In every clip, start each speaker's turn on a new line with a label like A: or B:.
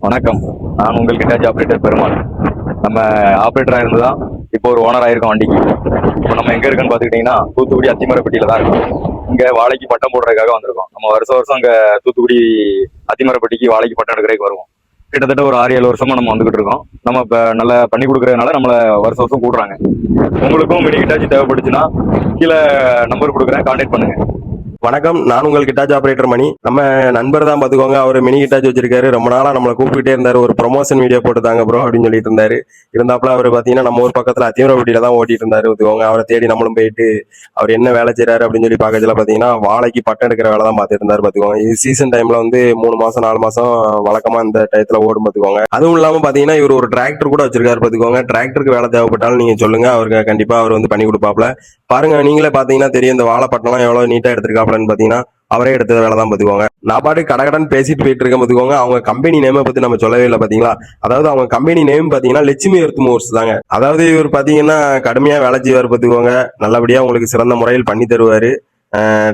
A: வணக்கம். நான் உங்கள் கிட்டாச்சி ஆப்ரேட்டர் பெருமாள். நம்ம ஆப்ரேட்டராக இருந்து தான் இப்போ ஒரு ஓனராக இருக்கோம் வண்டிக்கு. இப்போ நம்ம எங்கே இருக்குன்னு பார்த்துக்கிட்டிங்கன்னா தூத்துக்குடி அத்திமரப்பட்டியில் தான் இருக்கோம். இங்கே வாழைக்கு பட்டம் போடுறதுக்காக வந்திருக்கோம். நம்ம வருஷம் வருஷம் இங்கே தூத்துக்குடி அத்திமரப்பட்டிக்கு வாழைக்கு பட்டம் எடுக்கிறதுக்கு வருவோம். கிட்டத்தட்ட ஒரு 6-7 வருஷமா நம்ம வந்துகிட்டு இருக்கோம். நம்ம இப்போ நல்லா பண்ணி கொடுக்கறதுனால நம்மளை வருஷம் வருஷம் கூடுறாங்க. உங்களுக்கும் மினி கிட்டாச்சி தேவைப்பட்டுச்சுன்னா கீழே நம்பர் கொடுக்குறேன், கான்டாக்ட் பண்ணுங்க.
B: வணக்கம், நான் உங்கள் கிட்டாச்சி ஆபரேட்டர் மணி. நம்ம நண்பர் தான் பாத்துக்கோங்க. அவர் மினி கிட்டாச்சி வச்சிருக்காரு. ரொம்ப நாளா நம்மளை கூப்பிட்டுட்டே இருந்தாரு, ஒரு ப்ரொமோஷன் வீடியோ போட்டுதாங்க ப்ரோ அப்படின்னு சொல்லிட்டு இருந்தாரு. இருந்தாப்புல அவர் பாத்தீங்கன்னா நம்ம ஊர் பக்கத்துல அத்திமரப்பட்டியில தான் ஓட்டிட்டு இருந்தாரு பாத்துக்கோங்க. அவரை தேடி நம்மளும் போயிட்டு அவர் என்ன வேலை செய்யறாரு அப்படின்னு சொல்லி பாக்கறதுல பாத்தீங்கன்னா வாழைக்கு பட்டம் எடுக்கிற வேலை தான் பார்த்துட்டு இருந்தாரு பாத்துக்கோங்க. இது சீசன் டைம்ல வந்து 3 மாசம் 4 மாசம் வழக்கமா இந்த டயத்துல ஓடும் பாத்துக்கோங்க. அதுவும் இல்லாம பாத்தீங்கன்னா இவர் ஒரு டிராக்டர் கூட வச்சிருக்காரு பாத்துக்கோங்க. டிராக்டருக்கு வேலை தேவைப்பட்டாலும் நீங்க சொல்லுங்க, அவருக்கு கண்டிப்பா அவர் வந்து பண்ணி கொடுப்பாப்ல. பாருங்க, நீங்களே பாத்தீங்கன்னா தெரியும் இந்த வாழைப்பட்டம்லாம் எவ்வளவு நீட்டா எடுத்திருக்காப்லன்னு பாத்தீங்கன்னா அவரே எடுத்த வேலை தான் பாத்துக்கோங்க. நான் பாட்டு கடகடன் பேசிட்டு போயிட்டு இருக்கேன் பாத்துக்கோங்க. அவங்க கம்பெனி நேமை பத்தி நம்ம சொல்லவே இல்லை பாத்தீங்களா. அதாவது அவங்க கம்பெனி நேம் பாத்தீங்கன்னா லட்சுமி எர்த் மூவர்ஸ் தாங்க. அதாவது இவர் பாத்தீங்கன்னா கடுமையா வேலை செய்வார் பாத்துக்கோங்க. நல்லபடியா உங்களுக்கு சிறந்த முறையில் பண்ணி தருவாரு.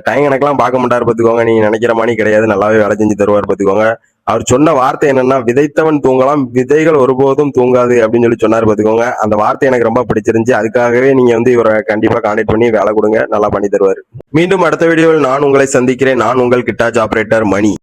B: டைம் கணக்கெல்லாம் பார்க்க மாட்டாரு பாத்துக்கோங்க. நீங்க நினைக்கிற மாதிரி கிடையாது, நல்லாவே வேலை செஞ்சு தருவார் பாத்துக்கோங்க. அவர் சொன்ன வார்த்தை என்னன்னா, விதைத்தவன் தூங்கலாம், விதைகள் ஒருபோதும் தூங்காது அப்படின்னு சொல்லி சொன்னார் பாத்துக்கோங்க. அந்த வார்த்தை எனக்கு ரொம்ப பிடிச்சிருந்துச்சு. அதுக்காகவே நீங்க வந்து இவரை கண்டிப்பா கான்டாக்ட் பண்ணி வேலை கொடுங்க, நல்லா பண்ணி தருவாரு. மீண்டும் அடுத்த வீடியோவில் நான் உங்களை சந்திக்கிறேன். நான் உங்கள் கிட்டாச்சி ஆபரேட்டர் மணி.